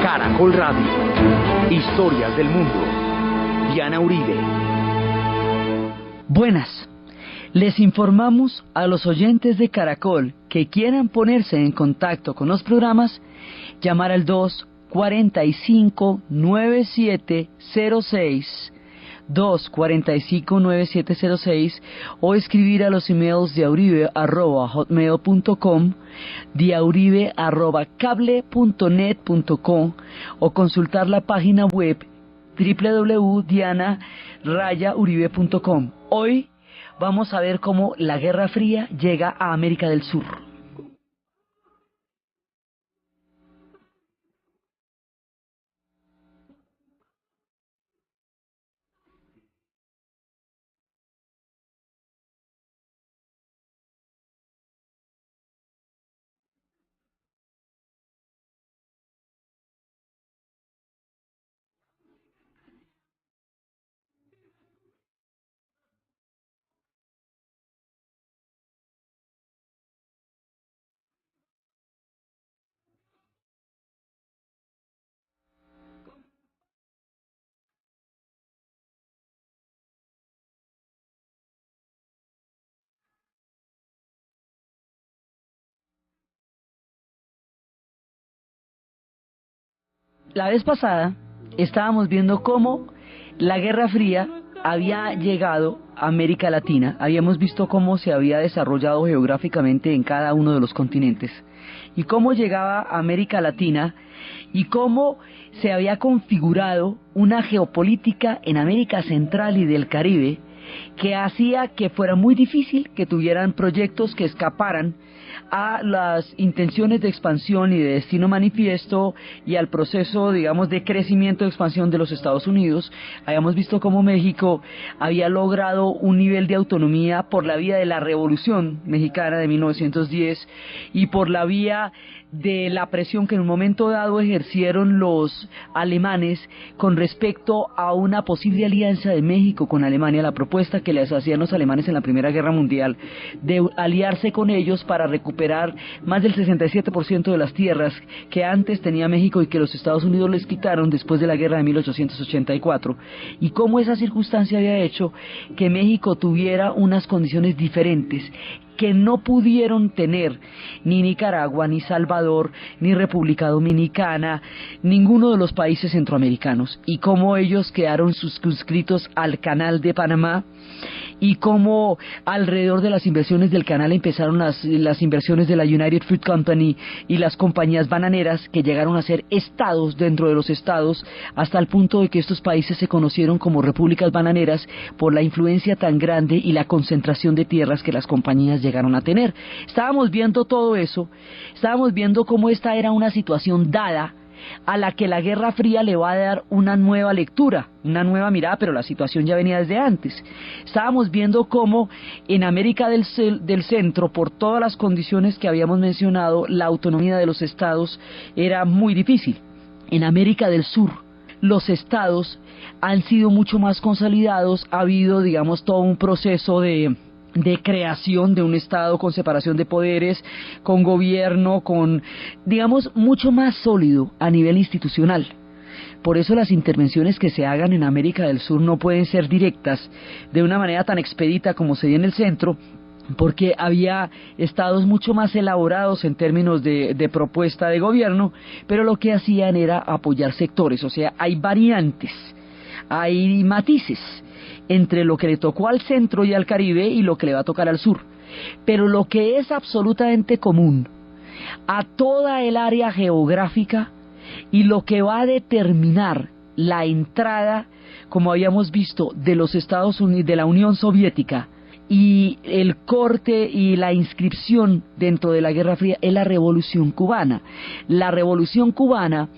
Caracol Radio. Historias del mundo. Diana Uribe. Buenas. Les informamos a los oyentes de Caracol que quieran ponerse en contacto con los programas, llamar al 245-9706, 245-9706, o escribir a los emails diauribe@hotmail.com, diauribe@cable.net.com, o consultar la página web www.diana-uribe.com. Hoy vamos a ver cómo la Guerra Fría llega a América del Sur. La vez pasada estábamos viendo cómo la Guerra Fría había llegado a América Latina. Habíamos visto cómo se había desarrollado geográficamente en cada uno de los continentes y cómo llegaba a América Latina y cómo se había configurado una geopolítica en América Central y del Caribe que hacía que fuera muy difícil que tuvieran proyectos que escaparan a las intenciones de expansión y de destino manifiesto y al proceso, digamos, de crecimiento y expansión de los Estados Unidos. Habíamos visto cómo México había logrado un nivel de autonomía por la vía de la Revolución Mexicana de 1910 y por la vía de la presión que en un momento dado ejercieron los alemanes con respecto a una posible alianza de México con Alemania, la propuesta que les hacían los alemanes en la Primera Guerra Mundial de aliarse con ellos para recuperar más del 67% de las tierras que antes tenía México y que los Estados Unidos les quitaron después de la guerra de 1884, y cómo esa circunstancia había hecho que México tuviera unas condiciones diferentes que no pudieron tener ni Nicaragua, ni Salvador, ni República Dominicana, ninguno de los países centroamericanos, y cómo ellos quedaron circunscritos al Canal de Panamá, y cómo alrededor de las inversiones del canal empezaron las inversiones de la United Fruit Company y las compañías bananeras que llegaron a ser estados dentro de los estados, hasta el punto de que estos países se conocieron como repúblicas bananeras por la influencia tan grande y la concentración de tierras que las compañías llegaron a tener. Estábamos viendo todo eso, estábamos viendo cómo esta era una situación dada a la que la Guerra Fría le va a dar una nueva lectura, una nueva mirada, pero la situación ya venía desde antes. Estábamos viendo cómo en América del Centro, por todas las condiciones que habíamos mencionado, la autonomía de los estados era muy difícil. En América del Sur, los estados han sido mucho más consolidados, ha habido, digamos, todo un proceso de creación de un Estado con separación de poderes, con gobierno, con, digamos, mucho más sólido a nivel institucional. Por eso las intervenciones que se hagan en América del Sur no pueden ser directas de una manera tan expedita como se dio en el centro, porque había estados mucho más elaborados en términos de propuesta de gobierno, pero lo que hacían era apoyar sectores. O sea, hay variantes, hay matices entre lo que le tocó al centro y al Caribe y lo que le va a tocar al sur. Pero lo que es absolutamente común a toda el área geográfica y lo que va a determinar la entrada, como habíamos visto, de los Estados Unidos, de la Unión Soviética, y el corte y la inscripción dentro de la Guerra Fría, es la Revolución Cubana. La Revolución Cubana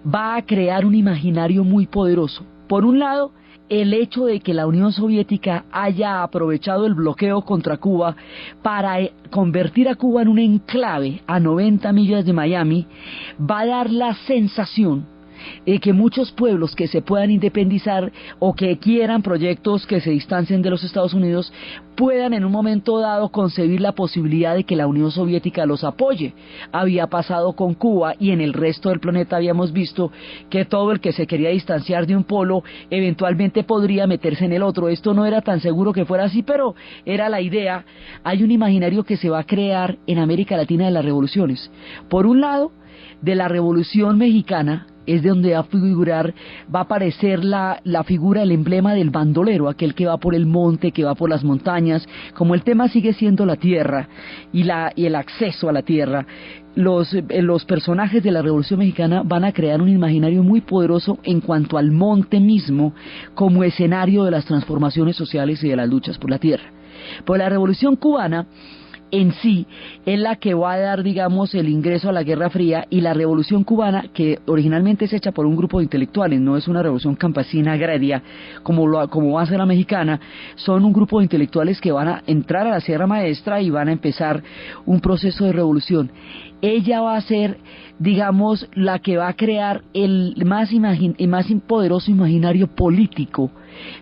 va a crear un imaginario muy poderoso. Por un lado, el hecho de que la Unión Soviética haya aprovechado el bloqueo contra Cuba para convertir a Cuba en un enclave a 90 millas de Miami, va a dar la sensación que muchos pueblos que se puedan independizar o que quieran proyectos que se distancien de los Estados Unidos puedan en un momento dado concebir la posibilidad de que la Unión Soviética los apoye. Había pasado con Cuba y en el resto del planeta habíamos visto que todo el que se quería distanciar de un polo eventualmente podría meterse en el otro. Esto no era tan seguro que fuera así, pero era la idea. Hay un imaginario que se va a crear en América Latina de las revoluciones. Por un lado, de la Revolución Mexicana, es de donde va a figurar, va a aparecer la figura, el emblema del bandolero, aquel que va por el monte, que va por las montañas. Como el tema sigue siendo la tierra y el acceso a la tierra, los personajes de la Revolución Mexicana van a crear un imaginario muy poderoso en cuanto al monte mismo como escenario de las transformaciones sociales y de las luchas por la tierra. Pues la Revolución Cubana en sí es la que va a dar, digamos, el ingreso a la Guerra Fría, y la Revolución Cubana, que originalmente es hecha por un grupo de intelectuales, no es una revolución campesina agraria como va a ser la mexicana, son un grupo de intelectuales que van a entrar a la Sierra Maestra y van a empezar un proceso de revolución. Ella va a ser, digamos, la que va a crear el más poderoso imaginario político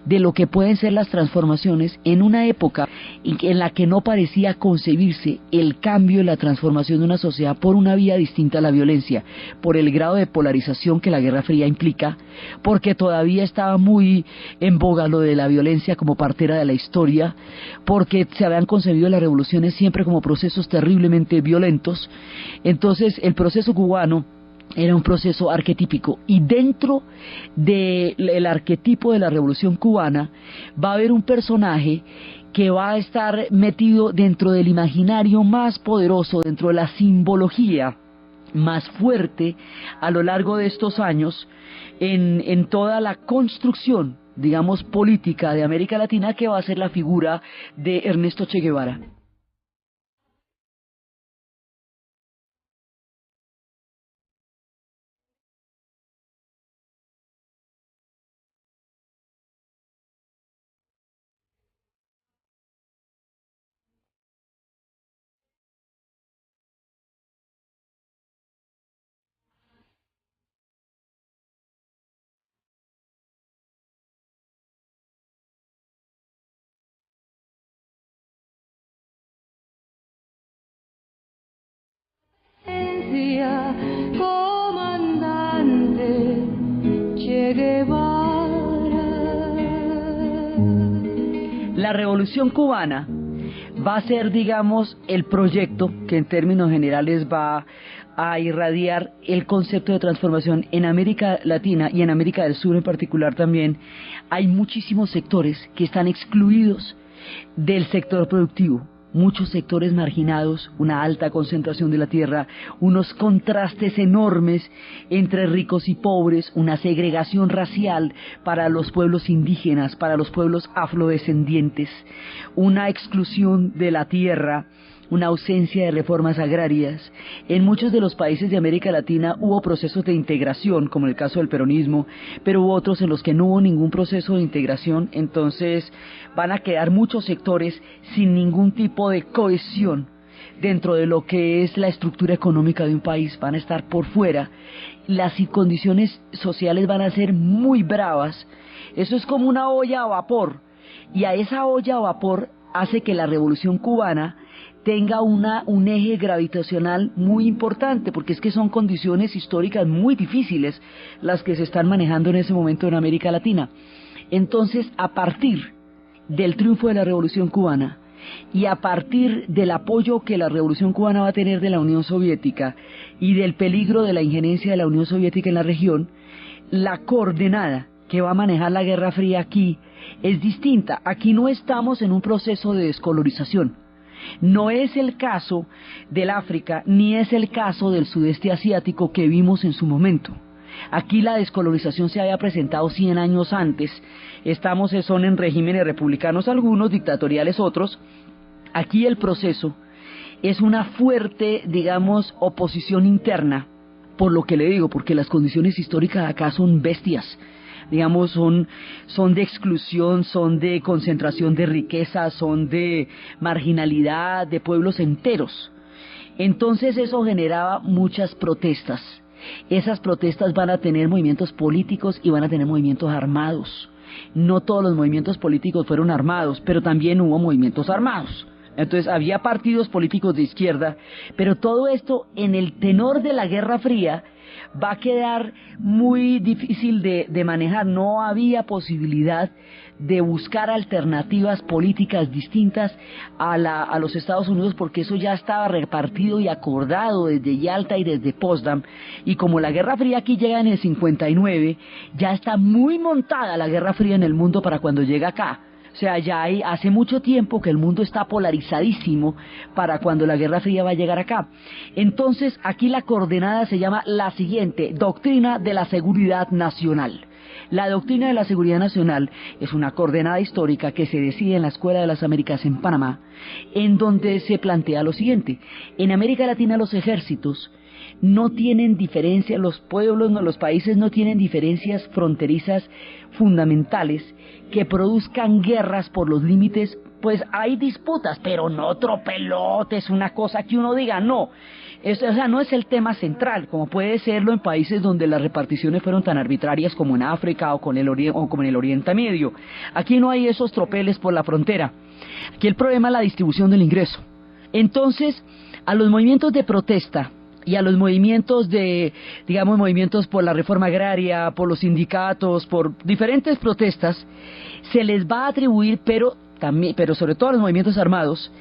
de lo que pueden ser las transformaciones en una época en la que no parecía concebirse el cambio y la transformación de una sociedad por una vía distinta a la violencia, por el grado de polarización que la Guerra Fría implica, porque todavía estaba muy en boga lo de la violencia como partera de la historia, porque se habían concebido las revoluciones siempre como procesos terriblemente violentos. Entonces el proceso cubano era un proceso arquetípico, y dentro del arquetipo de la Revolución Cubana va a haber un personaje que va a estar metido dentro del imaginario más poderoso, dentro de la simbología más fuerte a lo largo de estos años en toda la construcción, digamos, política de América Latina, que va a ser la figura de Ernesto Che Guevara. Comandante Che Guevara. La Revolución Cubana va a ser, digamos, el proyecto que en términos generales va a irradiar el concepto de transformación en América Latina y en América del Sur en particular también. Hay muchísimos sectores que están excluidos del sector productivo, muchos sectores marginados, una alta concentración de la tierra, unos contrastes enormes entre ricos y pobres, una segregación racial para los pueblos indígenas, para los pueblos afrodescendientes, una exclusión de la tierra, una ausencia de reformas agrarias. En muchos de los países de América Latina hubo procesos de integración, como en el caso del peronismo, pero hubo otros en los que no hubo ningún proceso de integración. Entonces van a quedar muchos sectores sin ningún tipo de cohesión dentro de lo que es la estructura económica de un país, van a estar por fuera. Las condiciones sociales van a ser muy bravas. Eso es como una olla a vapor, y a esa olla a vapor hace que la Revolución Cubana tenga un eje gravitacional muy importante, porque es que son condiciones históricas muy difíciles las que se están manejando en ese momento en América Latina. Entonces, a partir del triunfo de la Revolución Cubana y a partir del apoyo que la Revolución Cubana va a tener de la Unión Soviética y del peligro de la injerencia de la Unión Soviética en la región, la coordenada que va a manejar la Guerra Fría aquí es distinta. Aquí no estamos en un proceso de descolonización. No es el caso del África, ni es el caso del sudeste asiático que vimos en su momento. Aquí la descolonización se había presentado 100 años antes. Son en regímenes republicanos algunos, dictatoriales otros. Aquí el proceso es una fuerte, digamos, oposición interna, por lo que le digo, porque las condiciones históricas acá son bestias. Digamos, son de exclusión, son de concentración de riqueza, son de marginalidad de pueblos enteros. Entonces eso generaba muchas protestas. esas protestas van a tener movimientos políticos y van a tener movimientos armados. No todos los movimientos políticos fueron armados, pero también hubo movimientos armados. Entonces había partidos políticos de izquierda, pero todo esto en el tenor de la Guerra Fría va a quedar muy difícil de manejar. No había posibilidad de buscar alternativas políticas distintas a los Estados Unidos, porque eso ya estaba repartido y acordado desde Yalta y desde Potsdam, y como la Guerra Fría aquí llega en el 59, ya está muy montada la Guerra Fría en el mundo para cuando llega acá. O sea, hace mucho tiempo que el mundo está polarizadísimo para cuando la Guerra Fría va a llegar acá. Entonces, aquí la coordenada se llama la siguiente: Doctrina de la Seguridad Nacional. La doctrina de la seguridad nacional es una coordenada histórica que se decide en la Escuela de las Américas en Panamá, en donde se plantea lo siguiente: en América Latina los ejércitos no tienen diferencias, los pueblos, no, los países no tienen diferencias fronterizas fundamentales que produzcan guerras por los límites. Pues hay disputas, pero no tropelotes, una cosa que uno diga, no. Eso, o sea, no es el tema central, como puede serlo en países donde las reparticiones fueron tan arbitrarias como en África o como en el Oriente Medio. Aquí no hay esos tropeles por la frontera. Aquí el problema es la distribución del ingreso. Entonces, a los movimientos de protesta y a los movimientos movimientos por la reforma agraria, por los sindicatos, por diferentes protestas, se les va a atribuir, pero sobre todo a los movimientos armados,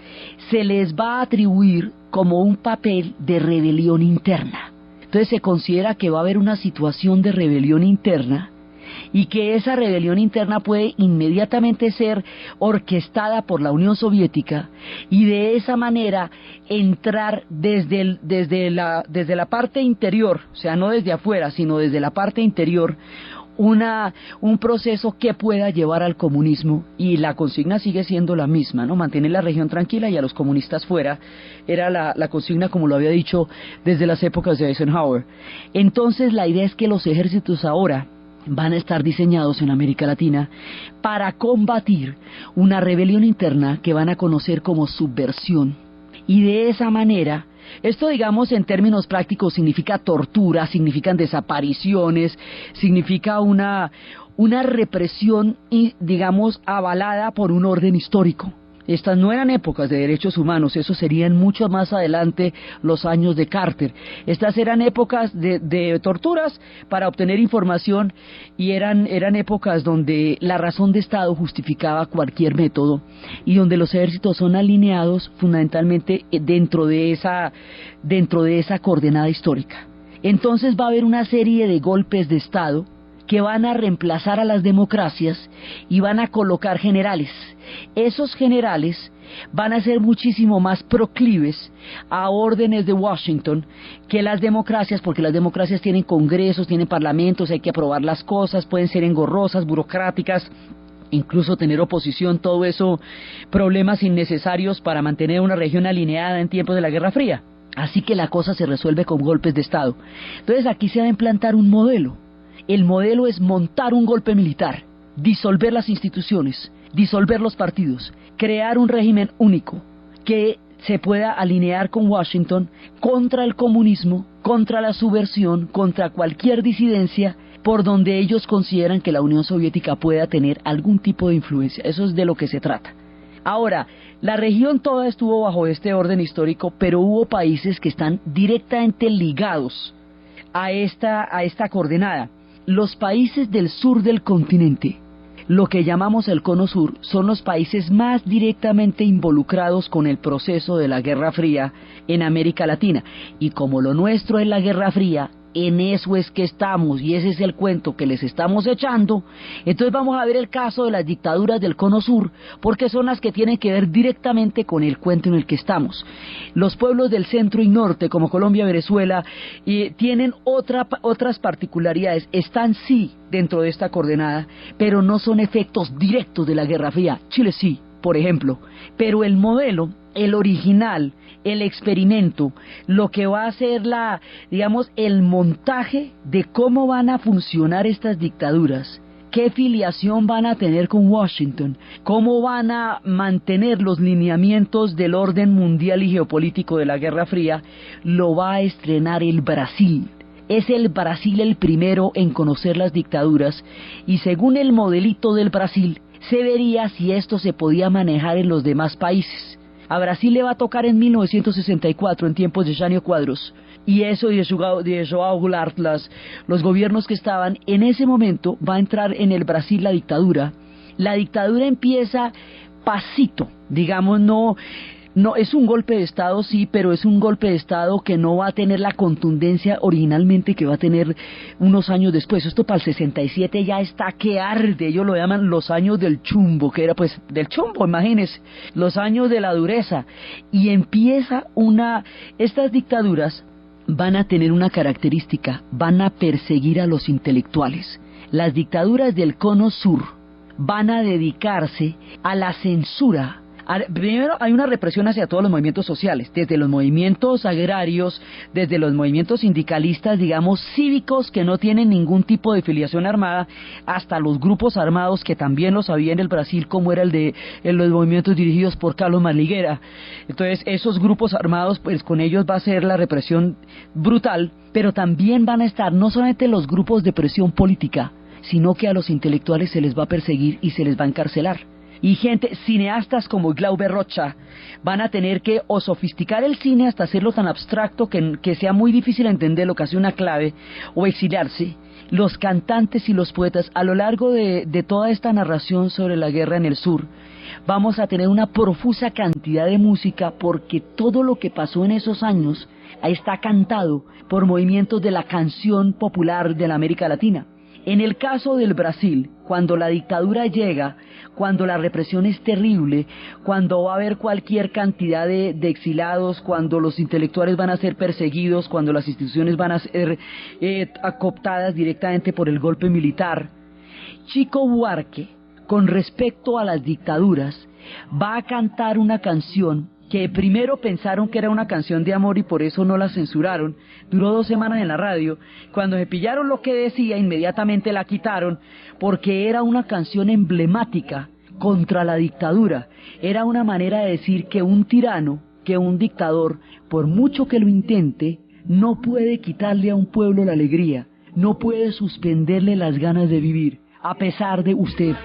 se les va a atribuir como un papel de rebelión interna. Entonces se considera que va a haber una situación de rebelión interna, y que esa rebelión interna puede inmediatamente ser orquestada por la Unión Soviética, y de esa manera entrar desde la parte interior, o sea, no desde afuera, sino desde la parte interior, un proceso que pueda llevar al comunismo. Y la consigna sigue siendo la misma, ¿no? Mantener la región tranquila y a los comunistas fuera, era la consigna, como lo había dicho desde las épocas de Eisenhower. Entonces la idea es que los ejércitos ahora van a estar diseñados en América Latina para combatir una rebelión interna que van a conocer como subversión. Y de esa manera, esto, digamos, en términos prácticos significa tortura, significan desapariciones, significa una represión, digamos, avalada por un orden histórico. Estas no eran épocas de derechos humanos, eso serían mucho más adelante los años de Carter. Estas eran épocas de torturas para obtener información, y eran épocas donde la razón de Estado justificaba cualquier método, y donde los ejércitos son alineados fundamentalmente dentro de esa coordenada histórica. Entonces va a haber una serie de golpes de Estado que van a reemplazar a las democracias y van a colocar generales. Esos generales van a ser muchísimo más proclives a órdenes de Washington que las democracias, porque las democracias tienen congresos, tienen parlamentos, hay que aprobar las cosas, pueden ser engorrosas, burocráticas, incluso tener oposición, todo eso, problemas innecesarios para mantener una región alineada en tiempos de la Guerra Fría. Así que la cosa se resuelve con golpes de Estado. Entonces aquí se va a implantar un modelo. El modelo es montar un golpe militar, disolver las instituciones, disolver los partidos, crear un régimen único que se pueda alinear con Washington contra el comunismo, contra la subversión, contra cualquier disidencia por donde ellos consideran que la Unión Soviética pueda tener algún tipo de influencia. Eso es de lo que se trata. Ahora, la región toda estuvo bajo este orden histórico, pero hubo países que están directamente ligados a esta coordenada. Los países del sur del continente, lo que llamamos el Cono Sur, son los países más directamente involucrados con el proceso de la Guerra Fría en América Latina. Y como lo nuestro es la Guerra Fría, en eso es que estamos, y ese es el cuento que les estamos echando. Entonces vamos a ver el caso de las dictaduras del Cono Sur, porque son las que tienen que ver directamente con el cuento en el que estamos. Los pueblos del centro y norte, como Colombia, Venezuela, tienen otras particularidades. Están sí dentro de esta coordenada, pero no son efectos directos de la Guerra Fría. Chile sí, por ejemplo, pero el modelo, el original, el experimento, lo que va a ser el montaje de cómo van a funcionar estas dictaduras, qué filiación van a tener con Washington, cómo van a mantener los lineamientos del orden mundial y geopolítico de la Guerra Fría, lo va a estrenar el Brasil. Es el Brasil el primero en conocer las dictaduras y según el modelito del Brasil se vería si esto se podía manejar en los demás países. A Brasil le va a tocar en 1964, en tiempos de Jânio Quadros, y eso de João Goulart, los gobiernos que estaban, en ese momento va a entrar en el Brasil la dictadura. La dictadura empieza pasito, digamos, no es un golpe de Estado, sí, pero es un golpe de Estado que no va a tener la contundencia originalmente que va a tener unos años después. Esto para el 67 ya está que arde, ellos lo llaman los años del chumbo, que era pues del chumbo, imagínense, los años de la dureza. Y empieza estas dictaduras van a tener una característica, van a perseguir a los intelectuales. Las dictaduras del Cono Sur van a dedicarse a la censura. Primero hay una represión hacia todos los movimientos sociales, desde los movimientos agrarios, desde los movimientos sindicalistas, digamos, cívicos que no tienen ningún tipo de filiación armada, hasta los grupos armados que también los había en el Brasil, como era el de los movimientos dirigidos por Carlos Manliguera. Entonces esos grupos armados, pues con ellos va a ser la represión brutal, pero también van a estar no solamente los grupos de presión política, sino que a los intelectuales se les va a perseguir y se les va a encarcelar. Y cineastas como Glauber Rocha van a tener que o sofisticar el cine hasta hacerlo tan abstracto que sea muy difícil entender lo que hace una clave, o exiliarse. Los cantantes y los poetas, a lo largo de toda esta narración sobre la guerra en el sur, vamos a tener una profusa cantidad de música, porque todo lo que pasó en esos años está cantado por movimientos de la canción popular de la América Latina. En el caso del Brasil, cuando la dictadura llega, cuando la represión es terrible, cuando va a haber cualquier cantidad de exilados, cuando los intelectuales van a ser perseguidos, cuando las instituciones van a ser cooptadas directamente por el golpe militar, Chico Buarque, con respecto a las dictaduras, va a cantar una canción que primero pensaron que era una canción de amor y por eso no la censuraron. Duró 2 semanas en la radio. Cuando se pillaron lo que decía, inmediatamente la quitaron, porque era una canción emblemática contra la dictadura. Era una manera de decir que un tirano, que un dictador, por mucho que lo intente, no puede quitarle a un pueblo la alegría, no puede suspenderle las ganas de vivir, a pesar de usted.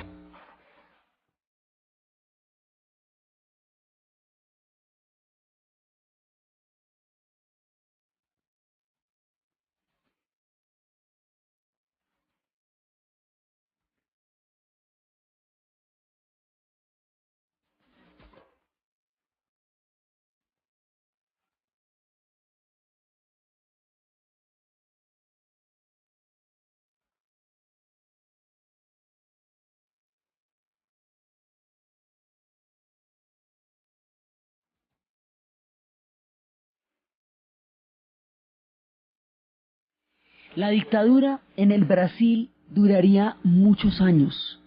La dictadura en el Brasil duraría muchos años.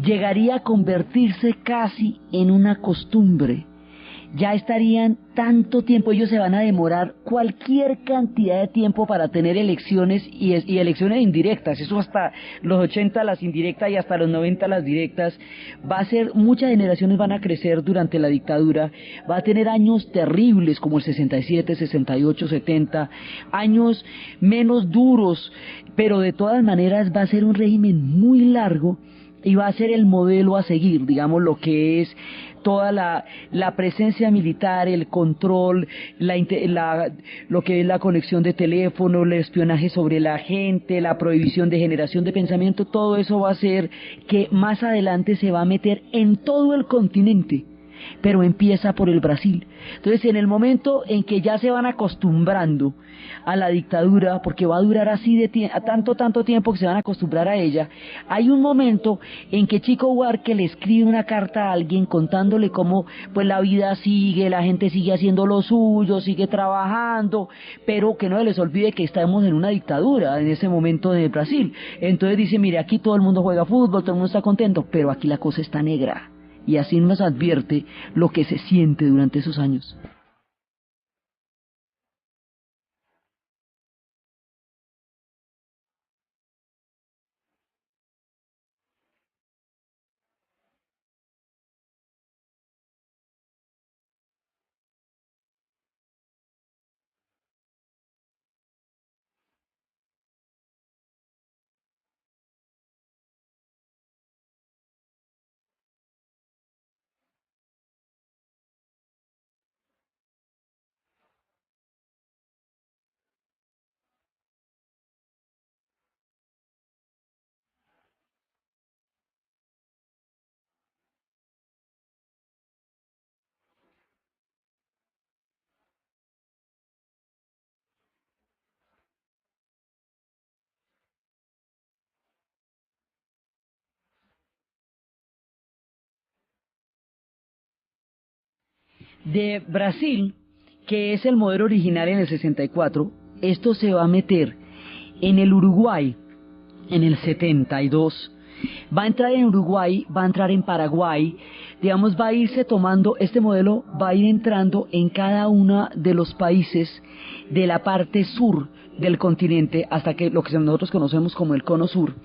Llegaría a convertirse casi en una costumbre. Ya estarían tanto tiempo, ellos se van a demorar cualquier cantidad de tiempo para tener elecciones y elecciones indirectas, eso hasta los 80 las indirectas y hasta los 90 las directas. Va a ser, muchas generaciones van a crecer durante la dictadura, va a tener años terribles como el 67, 68, 70, años menos duros, pero de todas maneras va a ser un régimen muy largo y va a ser el modelo a seguir, digamos, lo que es toda la presencia militar, el control, lo que es la conexión de teléfono, el espionaje sobre la gente, la prohibición de generación de pensamiento, todo eso va a hacer que más adelante se va a meter en todo el continente, pero empieza por el Brasil. Entonces, en el momento en que ya se van acostumbrando a la dictadura, porque va a durar así a tanto tiempo que se van a acostumbrar a ella, hay un momento en que Chico Buarque le escribe una carta a alguien contándole cómo pues la vida sigue, la gente sigue haciendo lo suyo, sigue trabajando, pero que no se les olvide que estamos en una dictadura en ese momento en el Brasil. Entonces dice, mire, aquí todo el mundo juega fútbol, todo el mundo está contento, pero aquí la cosa está negra. Y así nos advierte lo que se siente durante esos años. De Brasil, que es el modelo original en el 64, esto se va a meter en el Uruguay en el 72, va a entrar en Uruguay, va a entrar en Paraguay, digamos, va a irse tomando, este modelo va a ir entrando en cada uno de los países de la parte sur del continente, hasta que lo que nosotros conocemos como el Cono Sur,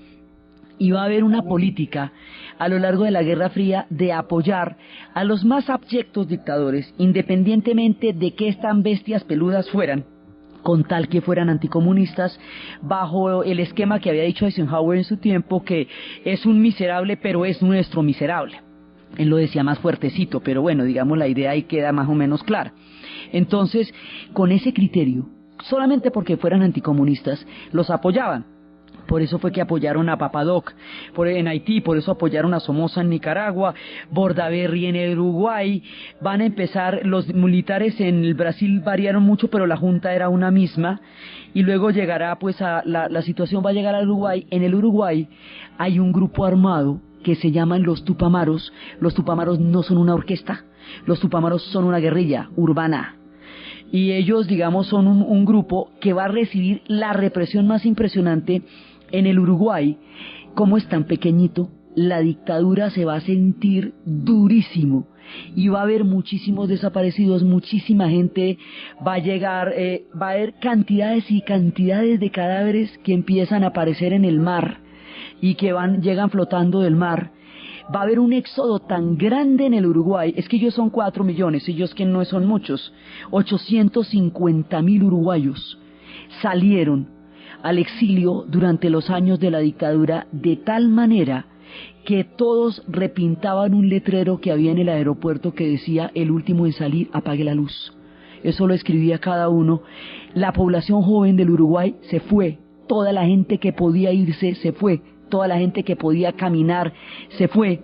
y va a haber una política a lo largo de la Guerra Fría de apoyar a los más abyectos dictadores, independientemente de qué tan bestias peludas fueran, con tal que fueran anticomunistas, bajo el esquema que había dicho Eisenhower en su tiempo, que es un miserable, pero es nuestro miserable. Él lo decía más fuertecito, pero bueno, digamos, la idea ahí queda más o menos clara. Entonces, con ese criterio, solamente porque fueran anticomunistas, los apoyaban. Por eso fue que apoyaron a Papadoc en Haití, por eso apoyaron a Somoza en Nicaragua, Bordaberry en el Uruguay. Van a empezar, los militares en el Brasil variaron mucho, pero la junta era una misma, y luego llegará, pues, la situación va a llegar al Uruguay. En el Uruguay hay un grupo armado que se llaman los Tupamaros. Los Tupamaros no son una orquesta, los Tupamaros son una guerrilla urbana. Y ellos, digamos, son un grupo que va a recibir la represión más impresionante en el Uruguay. Como es tan pequeñito, la dictadura se va a sentir durísimo y va a haber muchísimos desaparecidos, muchísima gente, va a llegar, va a haber cantidades y cantidades de cadáveres que empiezan a aparecer en el mar y que llegan flotando del mar. Va a haber un éxodo tan grande en el Uruguay, es que ellos son 4 millones, ellos que no son muchos, 850.000 uruguayos salieron al exilio durante los años de la dictadura, de tal manera que todos repintaban un letrero que había en el aeropuerto que decía: el último en salir, apague la luz. Eso lo escribía cada uno. La población joven del Uruguay se fue, toda la gente que podía irse se fue, toda la gente que podía caminar se fue,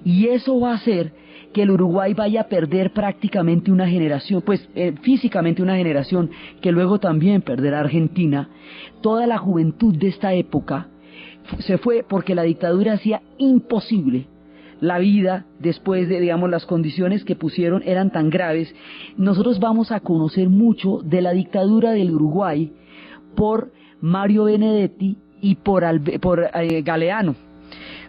y eso va a hacer que el Uruguay vaya a perder prácticamente una generación, pues físicamente una generación, que luego también perderá Argentina. Toda la juventud de esta época se fue porque la dictadura hacía imposible la vida después de, digamos, las condiciones que pusieron eran tan graves. Nosotros vamos a conocer mucho de la dictadura del Uruguay por Mario Benedetti y por Galeano,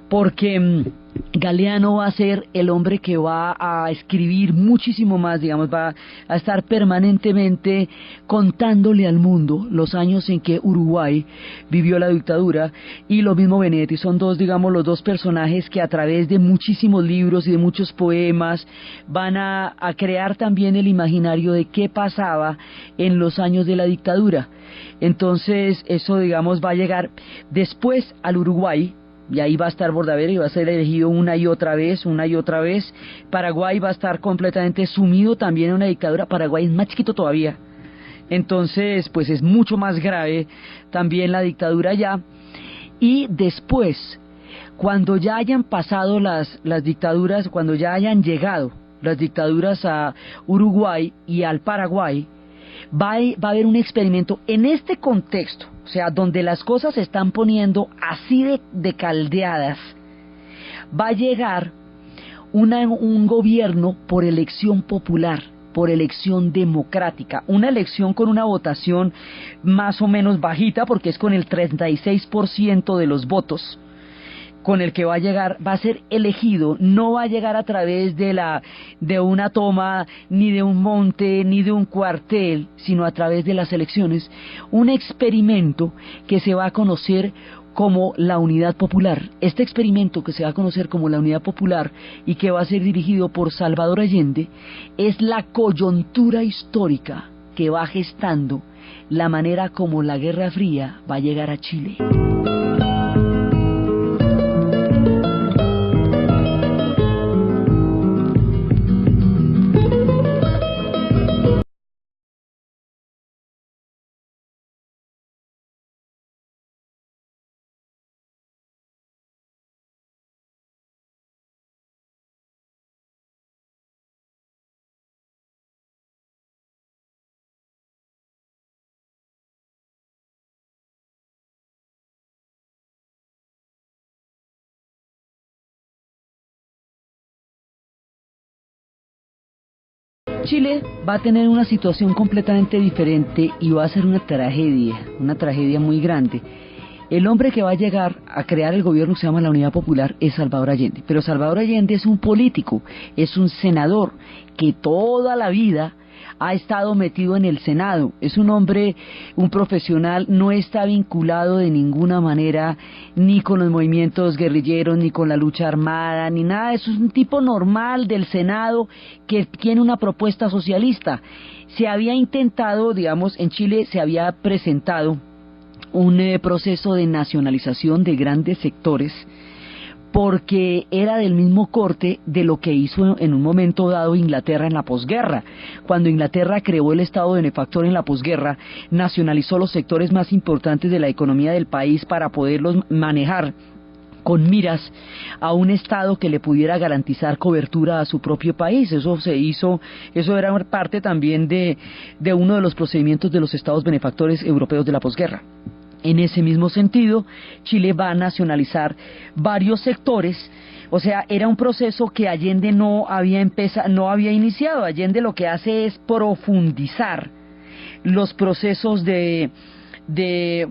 porque Galeano va a ser el hombre que va a escribir muchísimo más, digamos, va a estar permanentemente contándole al mundo los años en que Uruguay vivió la dictadura, y lo mismo Benedetti. Son dos, digamos, los dos personajes que a través de muchísimos libros y de muchos poemas van a crear también el imaginario de qué pasaba en los años de la dictadura. Entonces eso, digamos, va a llegar después al Uruguay, y ahí va a estar Bordaberry, va a ser elegido una y otra vez. Paraguay va a estar completamente sumido también en una dictadura. Paraguay es más chiquito todavía, entonces pues es mucho más grave también la dictadura allá. Y después, cuando ya hayan pasado las dictaduras, cuando ya hayan llegado las dictaduras a Uruguay y al Paraguay, va a haber un experimento en este contexto, o sea, donde las cosas se están poniendo así de caldeadas. Va a llegar un gobierno por elección popular, por elección democrática, una elección con una votación más o menos bajita, porque es con el 36% de los votos con el que va a llegar, va a ser elegido. No va a llegar a través de una toma, ni de un monte, ni de un cuartel, sino a través de las elecciones. Un experimento que se va a conocer como la Unidad Popular. Este experimento que se va a conocer como la Unidad Popular y que va a ser dirigido por Salvador Allende es la coyuntura histórica que va gestando la manera como la Guerra Fría va a llegar a Chile. Chile va a tener una situación completamente diferente y va a ser una tragedia muy grande. El hombre que va a llegar a crear el gobierno que se llama la Unidad Popular es Salvador Allende, pero Salvador Allende es un político, es un senador que toda la vida ha estado metido en el Senado, es un hombre, un profesional, no está vinculado de ninguna manera ni con los movimientos guerrilleros, ni con la lucha armada, ni nada, eso es un tipo normal del Senado que tiene una propuesta socialista. Se había intentado, digamos, en Chile se había presentado un proceso de nacionalización de grandes sectores, porque era del mismo corte de lo que hizo en un momento dado Inglaterra en la posguerra. Cuando Inglaterra creó el Estado benefactor en la posguerra, nacionalizó los sectores más importantes de la economía del país para poderlos manejar con miras a un Estado que le pudiera garantizar cobertura a su propio país. Eso se hizo, eso era parte también de uno de los procedimientos de los Estados benefactores europeos de la posguerra. En ese mismo sentido, Chile va a nacionalizar varios sectores, o sea, era un proceso que Allende no había iniciado. Allende lo que hace es profundizar los procesos de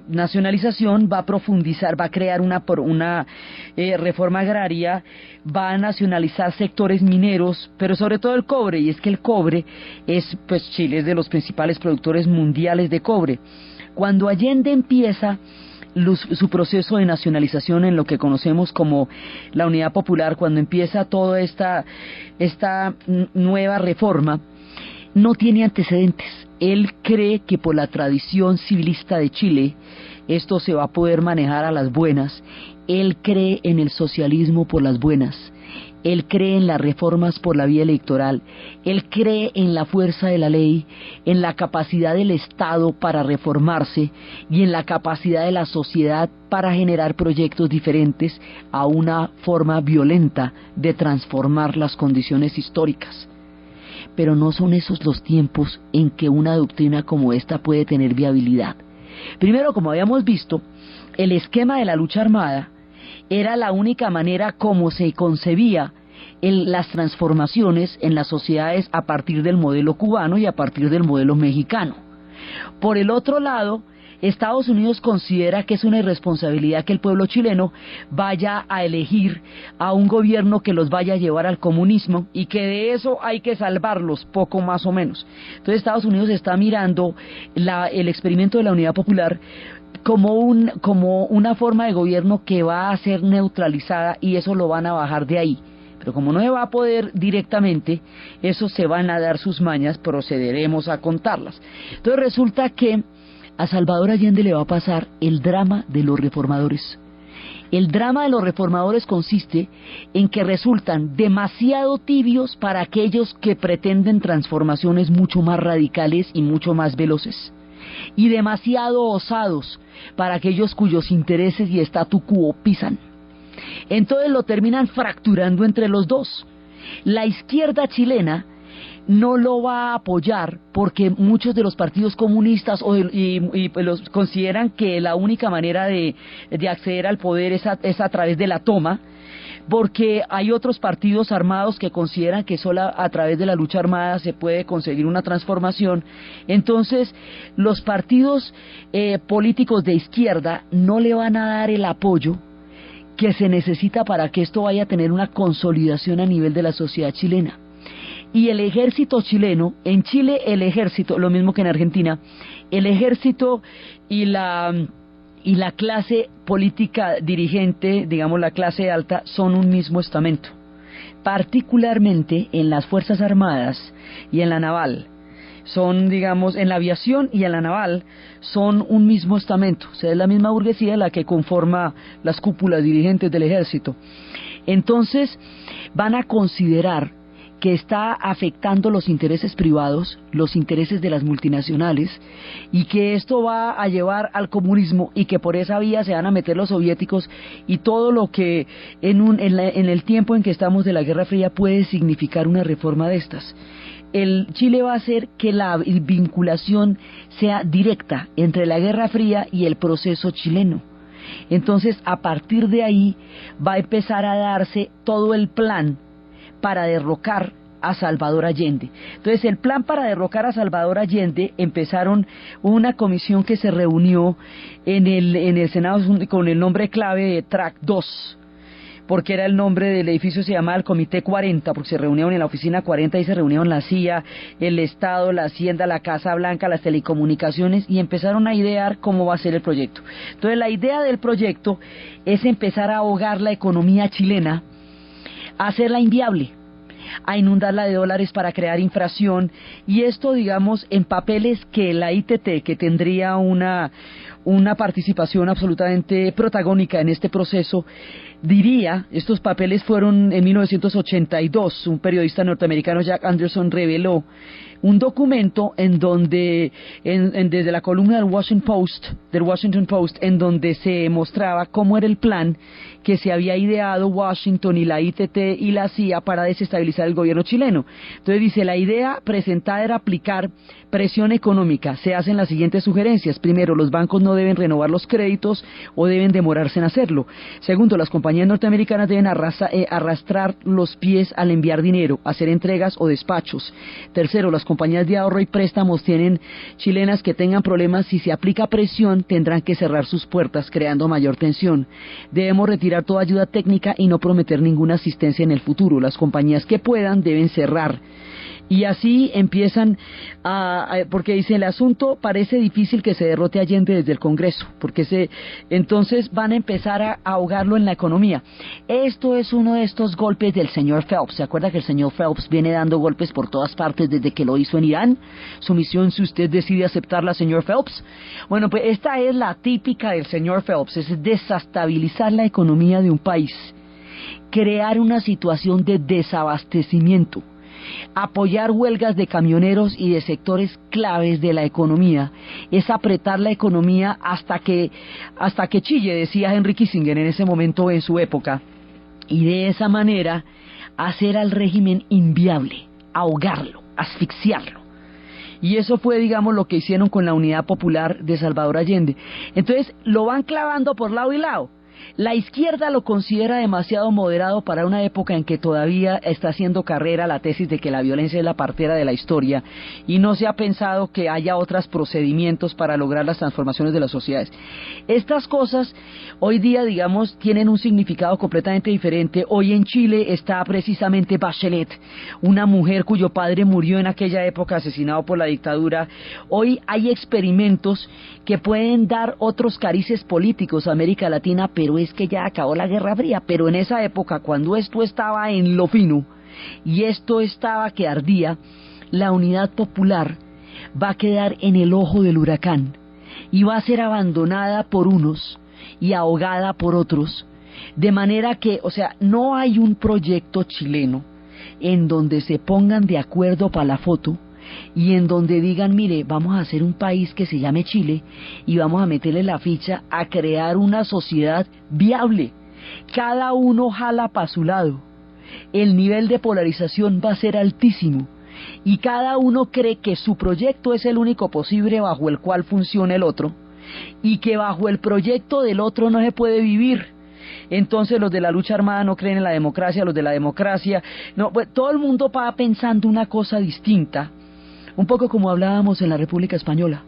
nacionalización, va a profundizar, va a crear una reforma agraria, va a nacionalizar sectores mineros, pero sobre todo el cobre, y es que el cobre pues Chile es de los principales productores mundiales de cobre. Cuando Allende empieza su proceso de nacionalización en lo que conocemos como la Unidad Popular, cuando empieza toda esta nueva reforma, no tiene antecedentes. Él cree que por la tradición civilista de Chile esto se va a poder manejar a las buenas. Él cree en el socialismo por las buenas. Él cree en las reformas por la vía electoral, él cree en la fuerza de la ley, en la capacidad del Estado para reformarse y en la capacidad de la sociedad para generar proyectos diferentes a una forma violenta de transformar las condiciones históricas. Pero no son esos los tiempos en que una doctrina como esta puede tener viabilidad. Primero, como habíamos visto, el esquema de la lucha armada era la única manera como se concebía las transformaciones en las sociedades a partir del modelo cubano y a partir del modelo mexicano. Por el otro lado, Estados Unidos considera que es una irresponsabilidad que el pueblo chileno vaya a elegir a un gobierno que los vaya a llevar al comunismo y que de eso hay que salvarlos, poco más o menos. Entonces Estados Unidos está mirando el experimento de la Unidad Popular como una forma de gobierno que va a ser neutralizada y eso lo van a bajar de ahí. Pero como no se va a poder directamente, eso se van a dar sus mañas, procederemos a contarlas. Entonces resulta que a Salvador Allende le va a pasar el drama de los reformadores. El drama de los reformadores consiste en que resultan demasiado tibios para aquellos que pretenden transformaciones mucho más radicales y mucho más veloces, y demasiado osados para aquellos cuyos intereses y statu quo pisan. Entonces lo terminan fracturando entre los dos. La izquierda chilena no lo va a apoyar porque muchos de los partidos comunistas los consideran que la única manera de acceder al poder es a través de la toma, porque hay otros partidos armados que consideran que solo a través de la lucha armada se puede conseguir una transformación. Entonces los partidos políticos de izquierda no le van a dar el apoyo que se necesita para que esto vaya a tener una consolidación a nivel de la sociedad chilena. Y el ejército chileno, en Chile el ejército, lo mismo que en Argentina, el ejército y la clase política dirigente, digamos la clase alta, son un mismo estamento. Particularmente en las Fuerzas Armadas y en la naval, son, digamos, en la aviación y en la naval, son un mismo estamento. O sea, es la misma burguesía la que conforma las cúpulas dirigentes del ejército. Entonces, van a considerar que está afectando los intereses privados, los intereses de las multinacionales, y que esto va a llevar al comunismo y que por esa vía se van a meter los soviéticos y todo lo que en el tiempo en que estamos de la Guerra Fría puede significar una reforma de estas. El Chile va a hacer que la vinculación sea directa entre la Guerra Fría y el proceso chileno. Entonces, a partir de ahí va a empezar a darse todo el plan para derrocar a Salvador Allende. Entonces el plan para derrocar a Salvador Allende, empezaron una comisión que se reunió en el Senado con el nombre clave de Track 2, porque era el nombre del edificio, se llamaba el Comité 40, porque se reunieron en la oficina 40 y se reunieron la CIA, el Estado, la Hacienda, la Casa Blanca, las telecomunicaciones, y empezaron a idear cómo va a ser el proyecto. Entonces la idea del proyecto es empezar a ahogar la economía chilena, a hacerla inviable, a inundarla de dólares para crear inflación, y esto, digamos, en papeles que la ITT, que tendría una participación absolutamente protagónica en este proceso, diría, estos papeles fueron en 1982, un periodista norteamericano, Jack Anderson, reveló un documento en donde, desde la columna del Washington Post, en donde se mostraba cómo era el plan que se había ideado Washington y la ITT y la CIA para desestabilizar el gobierno chileno. Entonces dice, la idea presentada era aplicar presión económica. Se hacen las siguientes sugerencias. Primero, los bancos no deben renovar los créditos o deben demorarse en hacerlo. Segundo, las compañías norteamericanas deben arrastrar los pies al enviar dinero, hacer entregas o despachos. Tercero, las compañías de ahorro y préstamos chilenas que tengan problemas, si se aplica presión, tendrán que cerrar sus puertas, creando mayor tensión. Debemos retirar toda ayuda técnica y no prometer ninguna asistencia en el futuro. Las compañías que puedan deben cerrar. Y así empiezan porque dice, el asunto parece difícil que se derrote a Allende desde el Congreso, porque entonces van a empezar a ahogarlo en la economía. Esto es uno de estos golpes del señor Phelps. ¿Se acuerda que el señor Phelps viene dando golpes por todas partes desde que lo hizo en Irán? Su misión, si usted decide aceptarla, señor Phelps. Bueno, pues esta es la típica del señor Phelps, es desestabilizar la economía de un país, crear una situación de desabastecimiento, apoyar huelgas de camioneros y de sectores claves de la economía, es apretar la economía hasta que chille, decía Henry Kissinger en ese momento, en su época, y de esa manera hacer al régimen inviable, ahogarlo, asfixiarlo. Y eso fue, digamos, lo que hicieron con la Unidad Popular de Salvador Allende. Entonces lo van clavando por lado y lado. La izquierda lo considera demasiado moderado para una época en que todavía está haciendo carrera la tesis de que la violencia es la partera de la historia y no se ha pensado que haya otros procedimientos para lograr las transformaciones de las sociedades. Estas cosas hoy día, digamos, tienen un significado completamente diferente. Hoy en Chile está precisamente Bachelet, una mujer cuyo padre murió en aquella época asesinado por la dictadura. Hoy hay experimentos que pueden dar otros carices políticos a América Latina, pero es que ya acabó la Guerra Fría. Pero en esa época, cuando esto estaba en lo fino y esto estaba que ardía, la Unidad Popular va a quedar en el ojo del huracán y va a ser abandonada por unos y ahogada por otros, de manera que, o sea, no hay un proyecto chileno en donde se pongan de acuerdo para la foto y en donde digan, mire, vamos a hacer un país que se llame Chile y vamos a meterle la ficha a crear una sociedad viable. Cada uno jala para su lado, el nivel de polarización va a ser altísimo y cada uno cree que su proyecto es el único posible bajo el cual funciona el otro y que bajo el proyecto del otro no se puede vivir. Entonces los de la lucha armada no creen en la democracia, los de la democracia no, pues, todo el mundo va pensando una cosa distinta. Un poco como hablábamos en la República Española.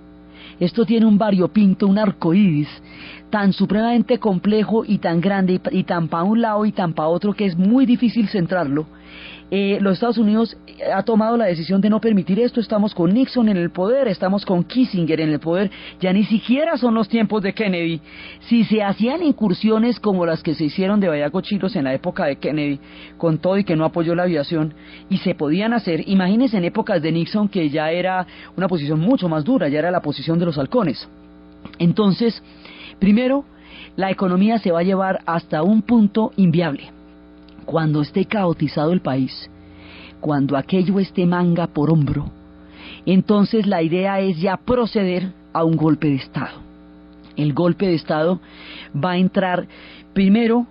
Esto tiene un variopinto, un arcoíris tan supremamente complejo y tan grande y tan para un lado y tan para otro que es muy difícil centrarlo. Los Estados Unidos ha tomado la decisión de no permitir esto. Estamos con Nixon en el poder, estamos con Kissinger en el poder, ya ni siquiera son los tiempos de Kennedy. Si se hacían incursiones como las que se hicieron de Bayaco-Chilos en la época de Kennedy, con todo y que no apoyó la aviación, y se podían hacer, imagínense en épocas de Nixon, que ya era una posición mucho más dura, ya era la posición de los halcones. Entonces, primero, la economía se va a llevar hasta un punto inviable. Cuando esté caotizado el país, cuando aquello esté manga por hombro, entonces la idea es ya proceder a un golpe de Estado. El golpe de Estado va a entrar, primero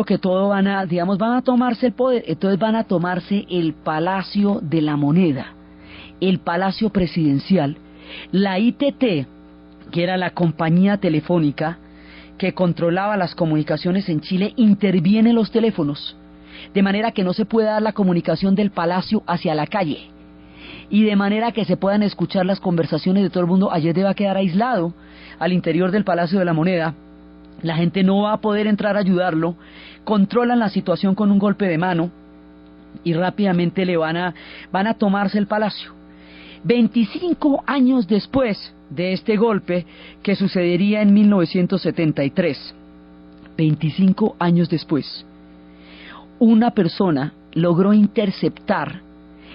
que todo van a tomarse el poder, entonces van a tomarse el Palacio de la Moneda, el Palacio Presidencial, la ITT, que era la compañía telefónica que controlaba las comunicaciones en Chile, interviene en los teléfonos. de manera que no se pueda dar la comunicación del palacio hacia la calle, y de manera que se puedan escuchar las conversaciones de todo el mundo. Allende va a quedar aislado al interior del Palacio de la Moneda, la gente no va a poder entrar a ayudarlo, controlan la situación con un golpe de mano y rápidamente van a tomarse el palacio. 25 años después de este golpe, que sucedería en 1973, 25 años después, una persona logró interceptar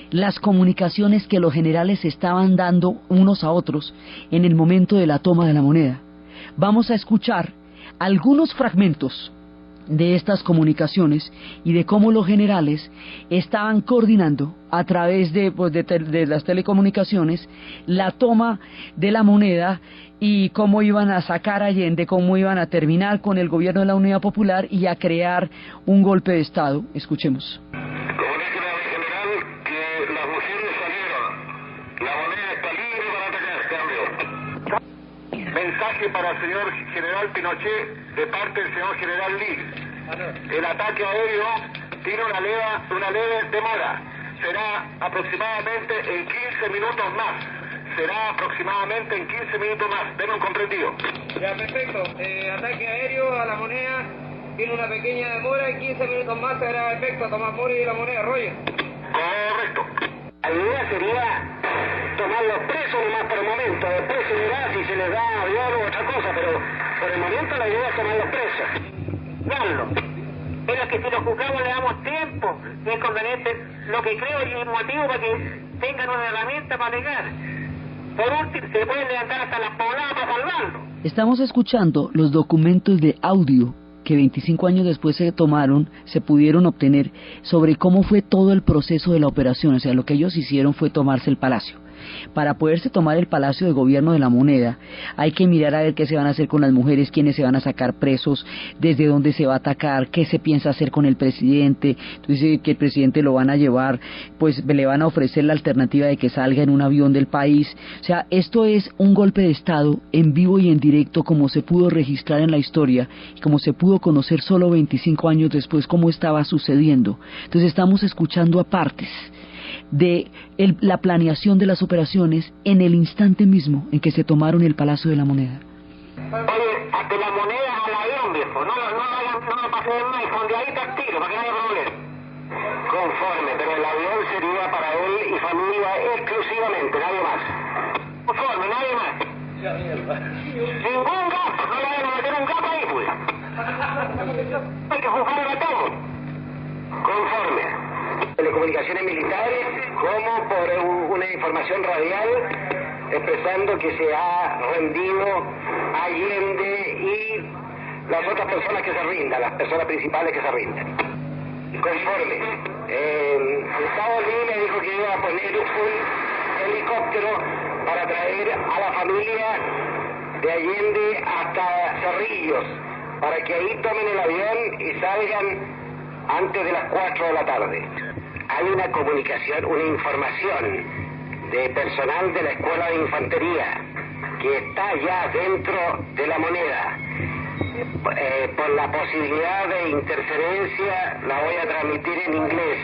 las comunicaciones que los generales estaban dando unos a otros en el momento de la toma de la moneda. Vamos a escuchar algunos fragmentos de estas comunicaciones y de cómo los generales estaban coordinando a través de las telecomunicaciones la toma de la moneda y cómo iban a sacar a Allende, cómo iban a terminar con el gobierno de la Unidad Popular y a crear un golpe de Estado. Escuchemos. Mensaje para el señor general Pinochet de parte del señor general Lee. El ataque aéreo tiene una leve demora. Será aproximadamente en 15 minutos más. Será aproximadamente en 15 minutos más. Denme un comprendido. Ya, perfecto. Ataque aéreo a la moneda tiene una pequeña demora. En 15 minutos más se hará efecto. Tomás Mori y la moneda. Roger. Correcto. La idea sería tomarlos presos nomás por el momento, después se verá si se les da avión u otra cosa, pero por el momento la idea es tomarlos presos. Darlo. Pero que si los juzgamos le damos tiempo, es conveniente, lo que creo y el motivo para que tengan una herramienta para alegar. Por último, se pueden levantar hasta las pobladas para salvarlo. Estamos escuchando los documentos de audio que 25 años después se pudieron obtener sobre cómo fue todo el proceso de la operación. O sea, lo que ellos hicieron fue tomarse el palacio. Para poderse tomar el Palacio de Gobierno de la Moneda, hay que mirar a ver qué se van a hacer con las mujeres, quiénes se van a sacar presos, desde dónde se va a atacar, qué se piensa hacer con el presidente. Entonces, que el presidente lo van a llevar, pues le van a ofrecer la alternativa de que salga en un avión del país. O sea, esto es un golpe de Estado en vivo y en directo, como se pudo registrar en la historia y como se pudo conocer solo 25 años después cómo estaba sucediendo. Entonces estamos escuchando a partes de la planeación de las operaciones en el instante mismo en que se tomaron el Palacio de la Moneda. Oye, hasta la moneda al avión, viejo, no me pasen el maíz, donde ahí está el tiro, para que no haya problema. Conforme, pero el avión sería para él y familia exclusivamente, nadie más. Conforme, nadie más. Ningún gasto, no le van a meter un gato ahí, pues. Hay que juzgar a todos. Conforme. Telecomunicaciones militares, como por una información radial expresando que se ha rendido Allende y las otras personas que se rindan, las personas principales que se rindan. Conforme. Gustavo Lee me dijo que iba a poner un helicóptero para traer a la familia de Allende hasta Cerrillos, para que ahí tomen el avión y salgan antes de las 4 de la tarde. Hay una comunicación, una información de personal de la Escuela de Infantería que está ya dentro de la moneda. Por la posibilidad de interferencia la voy a transmitir en inglés.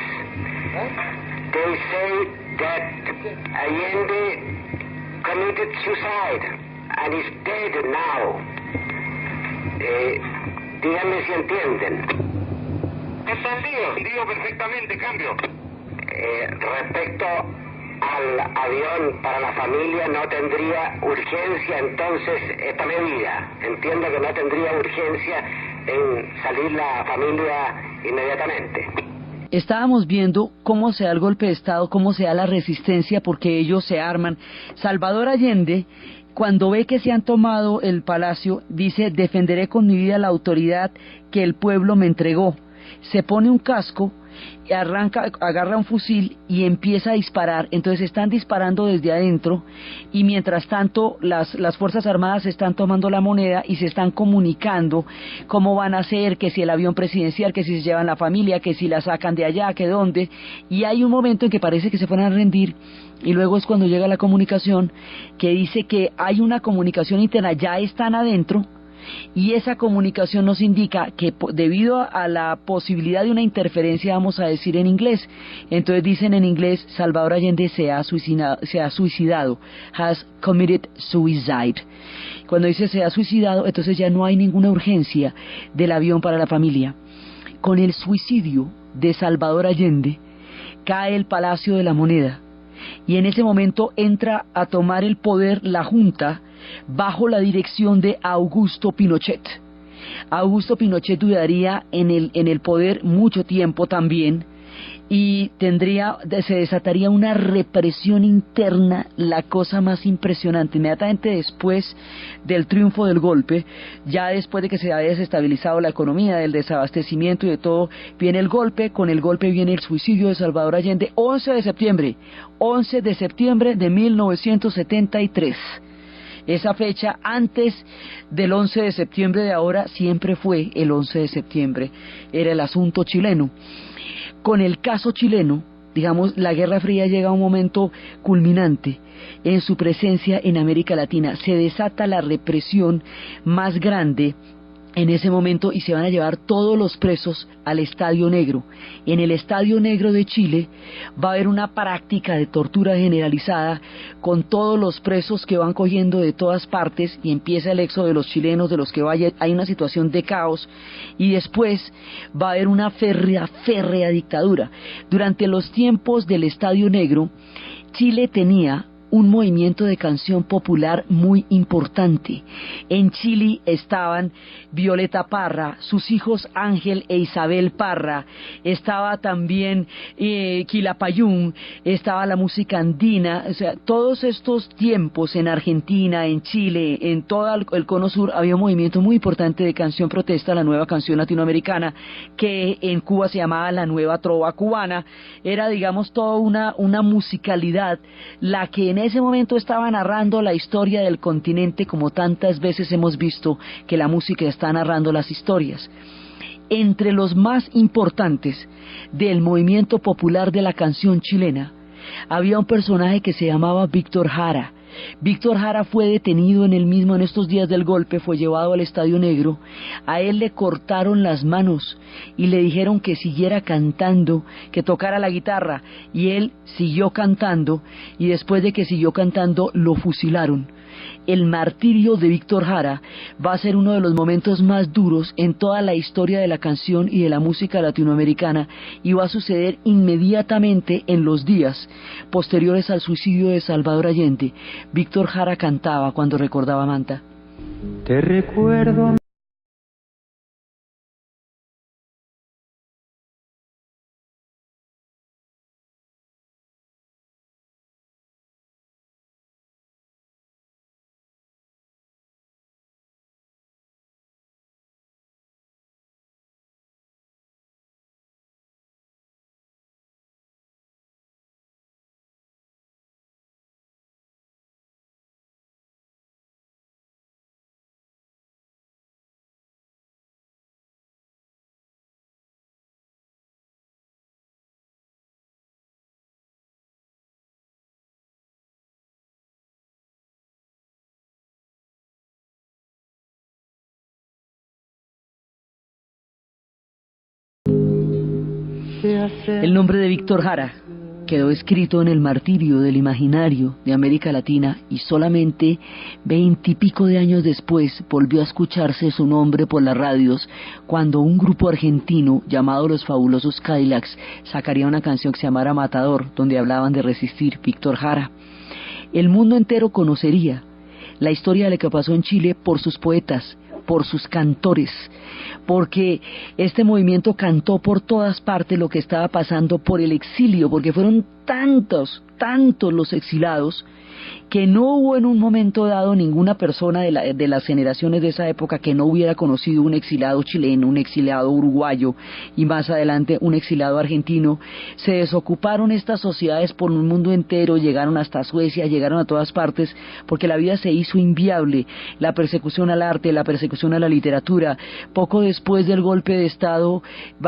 They say that Allende committed suicide and is dead now. Díganme si entienden. Entendido, digo perfectamente, cambio. Respecto al avión para la familia, no tendría urgencia entonces esta medida. Entiendo que no tendría urgencia en salir la familia inmediatamente. Estábamos viendo cómo se da el golpe de Estado, cómo se da la resistencia, porque ellos se arman. Salvador Allende, cuando ve que se han tomado el palacio, dice: defenderé con mi vida la autoridad que el pueblo me entregó. Se pone un casco, agarra un fusil y empieza a disparar. Entonces están disparando desde adentro y mientras tanto las Fuerzas Armadas están tomando la moneda y se están comunicando cómo van a hacer, que si el avión presidencial, que si se llevan la familia, que si la sacan de allá, que dónde. Y hay un momento en que parece que se van a rendir y luego es cuando llega la comunicación que dice que hay una comunicación interna, ya están adentro, y esa comunicación nos indica que debido a la posibilidad de una interferencia, vamos a decir en inglés, entonces dicen en inglés, Salvador Allende se ha suicidado, has committed suicide. Cuando dice se ha suicidado, entonces ya no hay ninguna urgencia del avión para la familia. Con el suicidio de Salvador Allende, cae el Palacio de la Moneda, y en ese momento entra a tomar el poder la Junta bajo la dirección de Augusto Pinochet. Augusto Pinochet duraría en el poder mucho tiempo también, y se desataría una represión interna, la cosa más impresionante. Inmediatamente después del triunfo del golpe, ya después de que se había desestabilizado la economía, del desabastecimiento y de todo, viene el golpe. Con el golpe viene el suicidio de Salvador Allende, 11 de septiembre de 1973. Esa fecha, antes del 11 de septiembre de ahora, siempre fue el 11 de septiembre, era el asunto chileno. Con el caso chileno, digamos, la Guerra Fría llega a un momento culminante en su presencia en América Latina. Se desata la represión más grande en ese momento y se van a llevar todos los presos al Estadio Negro. En el Estadio Negro de Chile va a haber una práctica de tortura generalizada con todos los presos que van cogiendo de todas partes, y empieza el éxodo de los chilenos, de los que hay una situación de caos, y después va a haber una férrea dictadura. Durante los tiempos del Estadio Negro, Chile tenía un movimiento de canción popular muy importante. En Chile estaban Violeta Parra, sus hijos Ángel e Isabel Parra, estaba también Quilapayún, estaba la música andina. O sea, todos estos tiempos en Argentina, en Chile, en todo el cono sur, había un movimiento muy importante de canción protesta, la nueva canción latinoamericana, que en Cuba se llamaba la nueva trova cubana. Era, digamos, toda una musicalidad la que en ese momento estaba narrando la historia del continente, como tantas veces hemos visto que la música está narrando las historias. Entre los más importantes del movimiento popular de la canción chilena había un personaje que se llamaba Víctor Jara. Víctor Jara fue detenido en estos días del golpe, fue llevado al Estadio Negro. A él le cortaron las manos y le dijeron que siguiera cantando, que tocara la guitarra, y él siguió cantando, y después de que siguió cantando lo fusilaron. El martirio de Víctor Jara va a ser uno de los momentos más duros en toda la historia de la canción y de la música latinoamericana, y va a suceder inmediatamente en los días posteriores al suicidio de Salvador Allende. Víctor Jara cantaba cuando recordaba a Manta. Te recuerdo. El nombre de Víctor Jara quedó escrito en el martirio del imaginario de América Latina, y solamente 20 y pico de años después volvió a escucharse su nombre por las radios, cuando un grupo argentino llamado Los Fabulosos Cadillacs sacaría una canción que se llamara Matador, donde hablaban de resistir. Víctor Jara. El mundo entero conocería la historia de lo que pasó en Chile por sus poetas, por sus cantores, porque este movimiento cantó por todas partes lo que estaba pasando por el exilio, porque fueron tantos los exilados, que no hubo en un momento dado ninguna persona de las generaciones de esa época que no hubiera conocido un exilado chileno, un exilado uruguayo y más adelante un exilado argentino. Se desocuparon estas sociedades por un mundo entero, llegaron hasta Suecia, llegaron a todas partes, porque la vida se hizo inviable, la persecución al arte, la persecución a la literatura. Poco después del golpe de Estado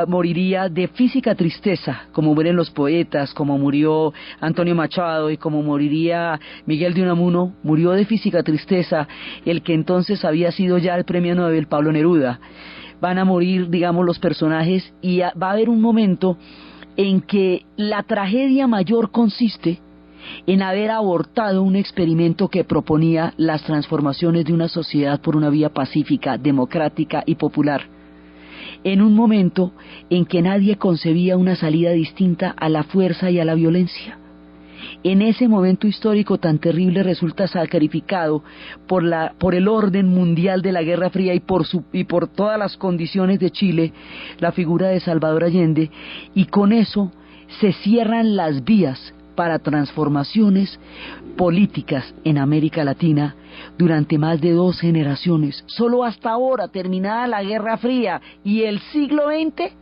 moriría de física tristeza, como mueren los poetas, como murió Antonio Machado y como moriría Miguel Miguel de Unamuno, murió de física tristeza el que entonces había sido ya el premio Nobel, Pablo Neruda. Van a morir, digamos, los personajes y va a haber un momento en que la tragedia mayor consiste en haber abortado un experimento que proponía las transformaciones de una sociedad por una vía pacífica, democrática y popular, en un momento en que nadie concebía una salida distinta a la fuerza y a la violencia. En ese momento histórico tan terrible resulta sacrificado por el orden mundial de la Guerra Fría y por todas las condiciones de Chile, la figura de Salvador Allende, y con eso se cierran las vías para transformaciones políticas en América Latina durante más de 2 generaciones. Solo hasta ahora, terminada la Guerra Fría y el siglo XX,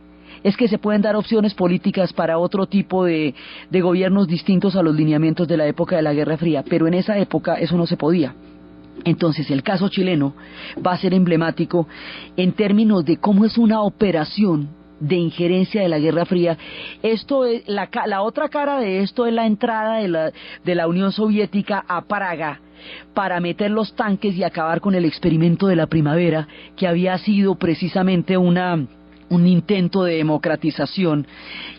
es que se pueden dar opciones políticas para otro tipo de gobiernos distintos a los lineamientos de la época de la Guerra Fría, pero en esa época eso no se podía. Entonces el caso chileno va a ser emblemático en términos de cómo es una operación de injerencia de la Guerra Fría. Esto es la otra cara de esto es la entrada de la Unión Soviética a Praga para meter los tanques y acabar con el experimento de la primavera, que había sido precisamente un intento de democratización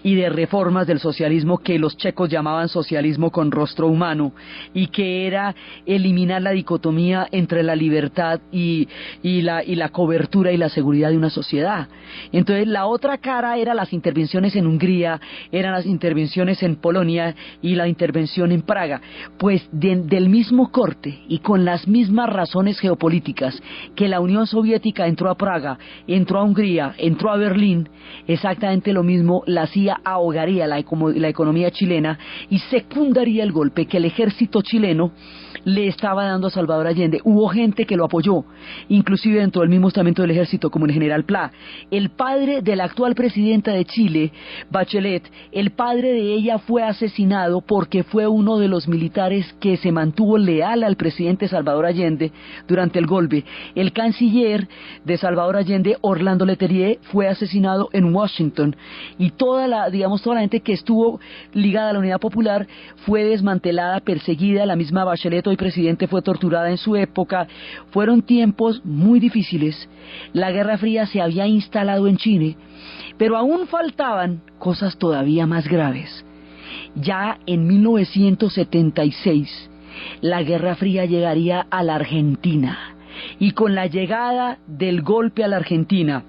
y de reformas del socialismo que los checos llamaban socialismo con rostro humano, y que era eliminar la dicotomía entre la libertad y la cobertura y la seguridad de una sociedad. Entonces la otra cara era las intervenciones en Hungría, eran las intervenciones en Polonia y la intervención en Praga. Pues del mismo corte y con las mismas razones geopolíticas que la Unión Soviética entró a Praga, entró a Hungría, entró a Berlín, exactamente lo mismo la CIA ahogaría la economía chilena y secundaría el golpe que el ejército chileno le estaba dando a Salvador Allende. Hubo gente que lo apoyó, inclusive dentro del mismo estamento del ejército, como el general Pla. El padre de la actual presidenta de Chile, Bachelet, el padre de ella fue asesinado porque fue uno de los militares que se mantuvo leal al presidente Salvador Allende durante el golpe. El canciller de Salvador Allende, Orlando Letelier, fue asesinado en Washington, y toda la gente que estuvo ligada a la Unidad Popular fue desmantelada, perseguida. La misma Bachelet, hoy presidente, fue torturada en su época. Fueron tiempos muy difíciles. La Guerra Fría se había instalado en Chile, pero aún faltaban cosas todavía más graves. Ya en 1976 la Guerra Fría llegaría a la Argentina, y con la llegada del golpe a la Argentina,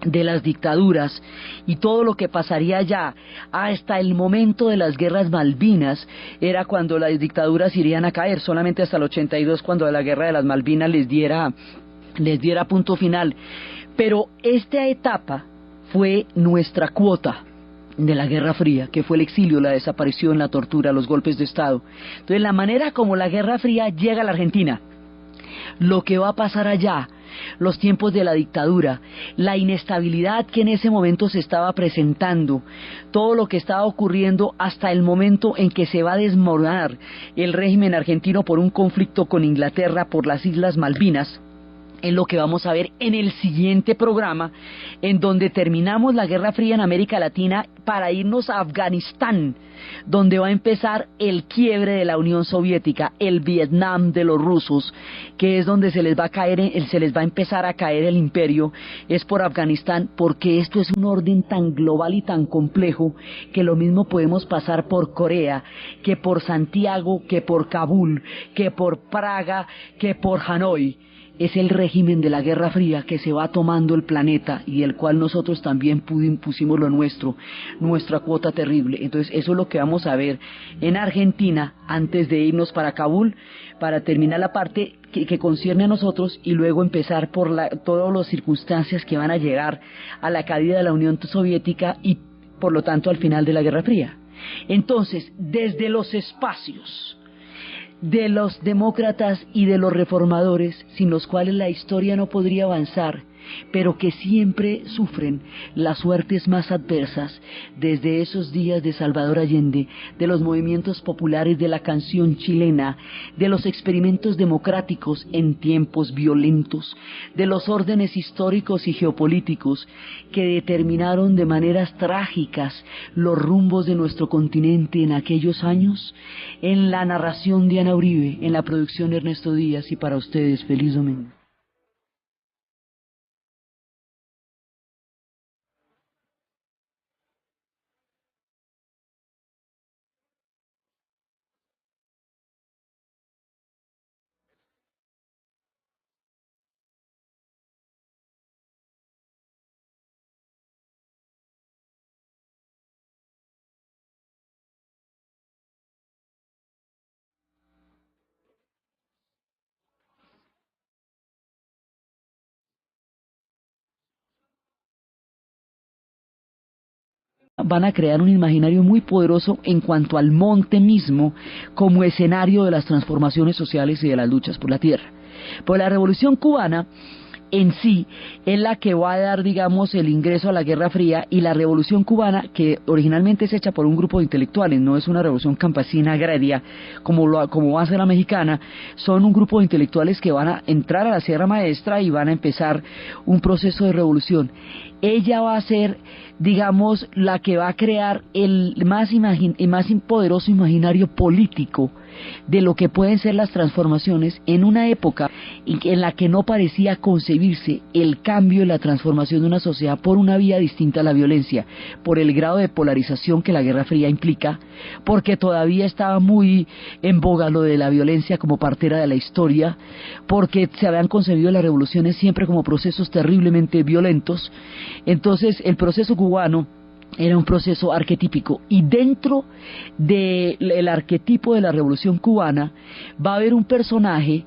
de las dictaduras y todo lo que pasaría allá hasta el momento de las guerras Malvinas, era cuando las dictaduras irían a caer, solamente hasta el 82, cuando la guerra de las Malvinas les diera punto final. Pero esta etapa fue nuestra cuota de la Guerra Fría, que fue el exilio, la desaparición, la tortura, los golpes de Estado. Entonces la manera como la Guerra Fría llega a la Argentina, lo que va a pasar allá, los tiempos de la dictadura, la inestabilidad que en ese momento se estaba presentando, todo lo que estaba ocurriendo hasta el momento en que se va a desmoronar el régimen argentino por un conflicto con Inglaterra por las Islas Malvinas, es lo que vamos a ver en el siguiente programa, en donde terminamos la Guerra Fría en América Latina para irnos a Afganistán, donde va a empezar el quiebre de la Unión Soviética, el Vietnam de los rusos, que es donde se les va a empezar a caer el imperio. Es por Afganistán, porque esto es un orden tan global y tan complejo que lo mismo podemos pasar por Corea, que por Santiago, que por Kabul, que por Praga, que por Hanoi. Es el régimen de la Guerra Fría que se va tomando el planeta, y del cual nosotros también pusimos lo nuestro, nuestra cuota terrible. Entonces eso es lo que vamos a ver en Argentina antes de irnos para Kabul, para terminar la parte que concierne a nosotros, y luego empezar por todas las circunstancias que van a llegar a la caída de la Unión Soviética y por lo tanto al final de la Guerra Fría. Entonces, desde los espacios de los demócratas y de los reformadores, sin los cuales la historia no podría avanzar, pero que siempre sufren las suertes más adversas desde esos días de Salvador Allende, de los movimientos populares de la canción chilena, de los experimentos democráticos en tiempos violentos, de los órdenes históricos y geopolíticos que determinaron de maneras trágicas los rumbos de nuestro continente en aquellos años. En la narración Diana Uribe, en la producción Ernesto Díaz, y para ustedes feliz domingo. Van a crear un imaginario muy poderoso en cuanto al monte mismo como escenario de las transformaciones sociales y de las luchas por la tierra. Pues la Revolución Cubana en sí es la que va a dar, digamos, el ingreso a la Guerra Fría, y la Revolución Cubana, que originalmente es hecha por un grupo de intelectuales, no es una revolución campesina agraria como va a ser la mexicana, son un grupo de intelectuales que van a entrar a la Sierra Maestra y van a empezar un proceso de revolución. Ella va a ser, digamos, la que va a crear el más poderoso imaginario político de lo que pueden ser las transformaciones en una época en la que no parecía concebirse el cambio y la transformación de una sociedad por una vía distinta a la violencia, por el grado de polarización que la Guerra Fría implica, porque todavía estaba muy en boga lo de la violencia como partera de la historia, porque se habían concebido las revoluciones siempre como procesos terriblemente violentos. Entonces el proceso cubano era un proceso arquetípico, y dentro del arquetipo de la Revolución Cubana va a haber un personaje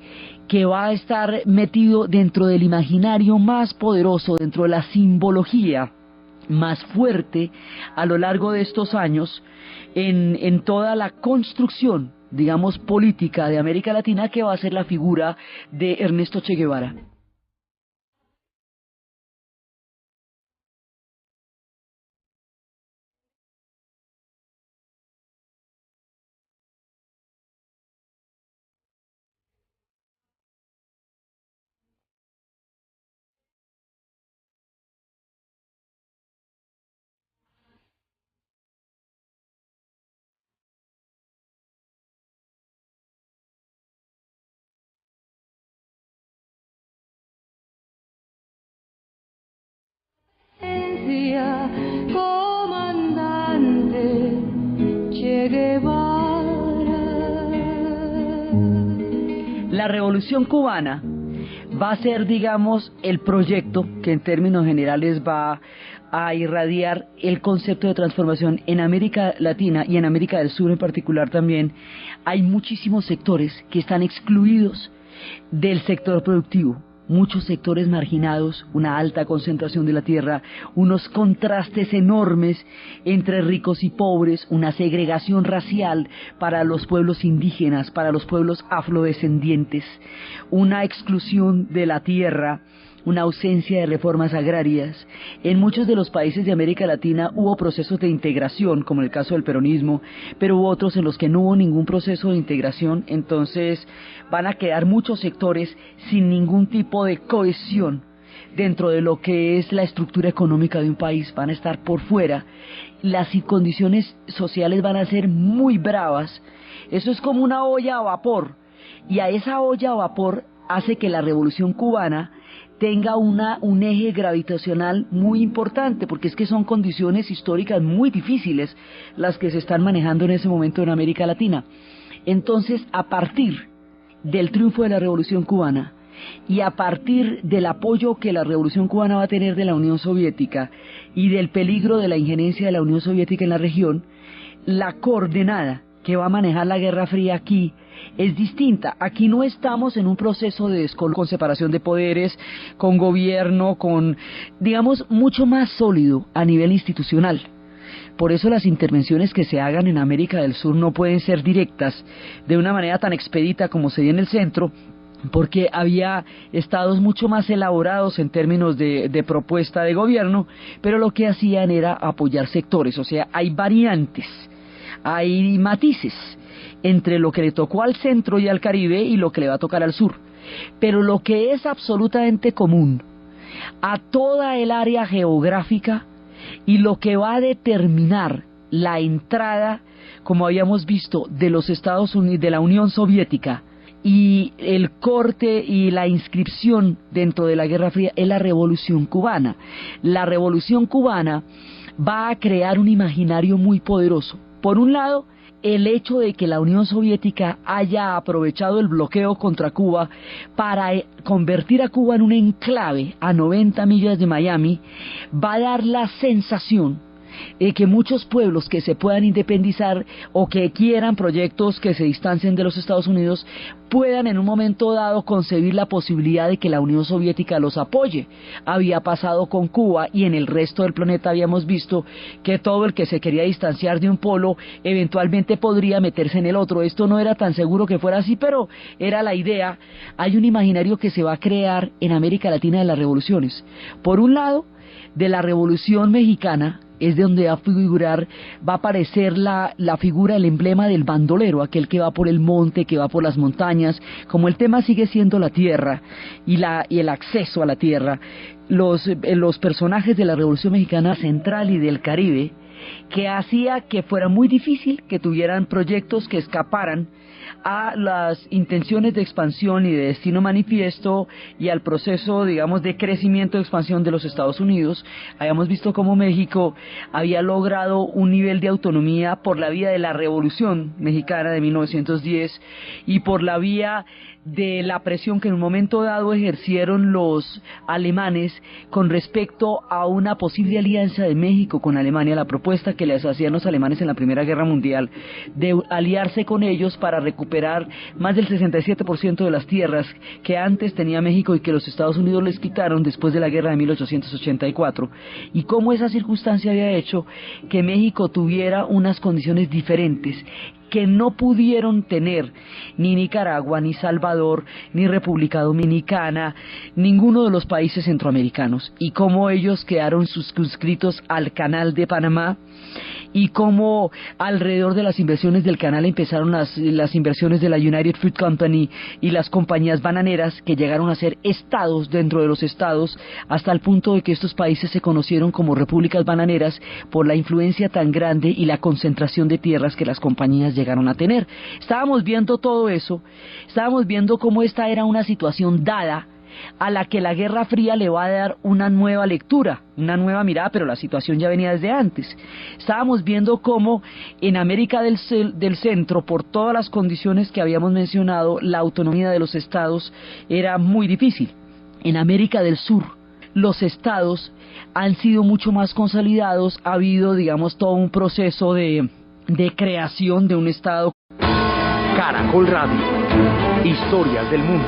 que va a estar metido dentro del imaginario más poderoso, dentro de la simbología más fuerte a lo largo de estos años en toda la construcción, digamos, política de América Latina, que va a ser la figura de Ernesto Che Guevara. Comandante Che Guevara. La Revolución Cubana va a ser, digamos, el proyecto que en términos generales va a irradiar el concepto de transformación en América Latina y en América del Sur en particular también. Hay muchísimos sectores que están excluidos del sector productivo, muchos sectores marginados, una alta concentración de la tierra, unos contrastes enormes entre ricos y pobres, una segregación racial para los pueblos indígenas, para los pueblos afrodescendientes, una exclusión de la tierra, una ausencia de reformas agrarias. En muchos de los países de América Latina hubo procesos de integración, como el caso del peronismo, pero hubo otros en los que no hubo ningún proceso de integración. Entonces van a quedar muchos sectores sin ningún tipo de cohesión dentro de lo que es la estructura económica de un país, van a estar por fuera. Las condiciones sociales van a ser muy bravas. Eso es como una olla a vapor, y a esa olla a vapor hace que la Revolución Cubana tenga un eje gravitacional muy importante, porque es que son condiciones históricas muy difíciles las que se están manejando en ese momento en América Latina. Entonces, a partir del triunfo de la Revolución Cubana y a partir del apoyo que la Revolución Cubana va a tener de la Unión Soviética y del peligro de la injerencia de la Unión Soviética en la región, la coordenada que va a manejar la Guerra Fría aquí es distinta. Aquí no estamos en un proceso con separación de poderes, con gobierno, digamos, mucho más sólido a nivel institucional. Por eso las intervenciones que se hagan en América del Sur no pueden ser directas de una manera tan expedita como se dio en el centro, porque había estados mucho más elaborados en términos de propuesta de gobierno, pero lo que hacían era apoyar sectores. O sea, hay variantes, hay matices entre lo que le tocó al centro y al Caribe y lo que le va a tocar al sur. Pero lo que es absolutamente común a toda el área geográfica y lo que va a determinar la entrada, como habíamos visto, de los Estados Unidos, de la Unión Soviética, y el corte y la inscripción dentro de la Guerra Fría, es la Revolución Cubana. La Revolución Cubana va a crear un imaginario muy poderoso. Por un lado, el hecho de que la Unión Soviética haya aprovechado el bloqueo contra Cuba para convertir a Cuba en un enclave a 90 millas de Miami, va a dar la sensación que muchos pueblos que se puedan independizar o que quieran proyectos que se distancien de los Estados Unidos puedan en un momento dado concebir la posibilidad de que la Unión Soviética los apoye. Había pasado con Cuba y en el resto del planeta habíamos visto que todo el que se quería distanciar de un polo eventualmente podría meterse en el otro. Esto no era tan seguro que fuera así, pero era la idea. Hay un imaginario que se va a crear en América Latina de las revoluciones. Por un lado, de la Revolución Mexicana, es de donde va a figurar, va a aparecer la figura, el emblema del bandolero, aquel que va por el monte, que va por las montañas. Como el tema sigue siendo la tierra y el acceso a la tierra, los personajes de la Revolución Mexicana Central y del Caribe, que hacía que fuera muy difícil que tuvieran proyectos que escaparan a las intenciones de expansión y de destino manifiesto y al proceso, digamos, de crecimiento y expansión de los Estados Unidos. Habíamos visto cómo México había logrado un nivel de autonomía por la vía de la Revolución Mexicana de 1910 y por la vía de la presión que en un momento dado ejercieron los alemanes con respecto a una posible alianza de México con Alemania, la propuesta que les hacían los alemanes en la Primera Guerra Mundial de aliarse con ellos para recuperar más del 67% de las tierras que antes tenía México y que los Estados Unidos les quitaron después de la guerra de 1884, y cómo esa circunstancia había hecho que México tuviera unas condiciones diferentes que no pudieron tener ni Nicaragua, ni Salvador, ni República Dominicana, ninguno de los países centroamericanos, y cómo ellos quedaron suscritos al Canal de Panamá, y cómo alrededor de las inversiones del canal empezaron las inversiones de la United Fruit Company y las compañías bananeras que llegaron a ser estados dentro de los estados, hasta el punto de que estos países se conocieron como repúblicas bananeras por la influencia tan grande y la concentración de tierras que las compañías llegaron a tener. Estábamos viendo todo eso, estábamos viendo cómo esta era una situación dada a la que la Guerra Fría le va a dar una nueva lectura, una nueva mirada, pero la situación ya venía desde antes. Estábamos viendo cómo en América del Centro, por todas las condiciones que habíamos mencionado, la autonomía de los estados era muy difícil. En América del Sur, los estados han sido mucho más consolidados, ha habido, digamos, todo un proceso de creación de un estado. Caracol Radio. Historias del mundo.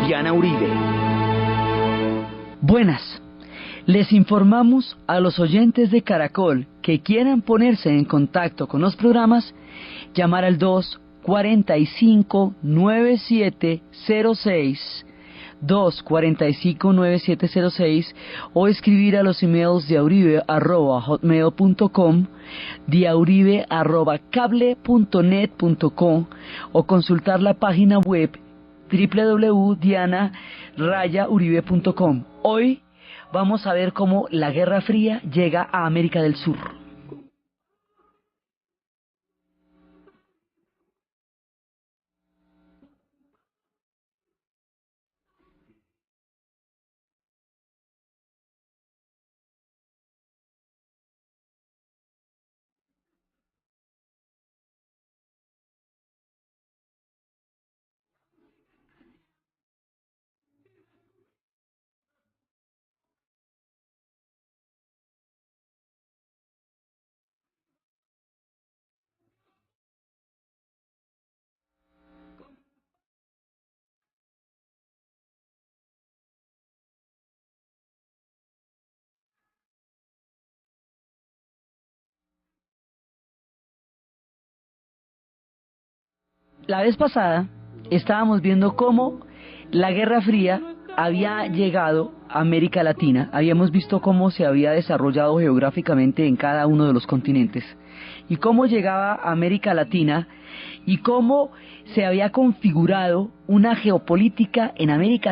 Diana Uribe. Buenas. Les informamos a los oyentes de Caracol que quieran ponerse en contacto con los programas, llamar al 245-9706, 245-9706, o escribir a los emails diauribe@hotmail.com, diauribe@cable.net.com, o consultar la página web www.diana-uribe.com. Hoy vamos a ver cómo la Guerra Fría llega a América del Sur. La vez pasada estábamos viendo cómo la Guerra Fría había llegado a América Latina, habíamos visto cómo se había desarrollado geográficamente en cada uno de los continentes y cómo llegaba a América Latina y cómo se había configurado una geopolítica en América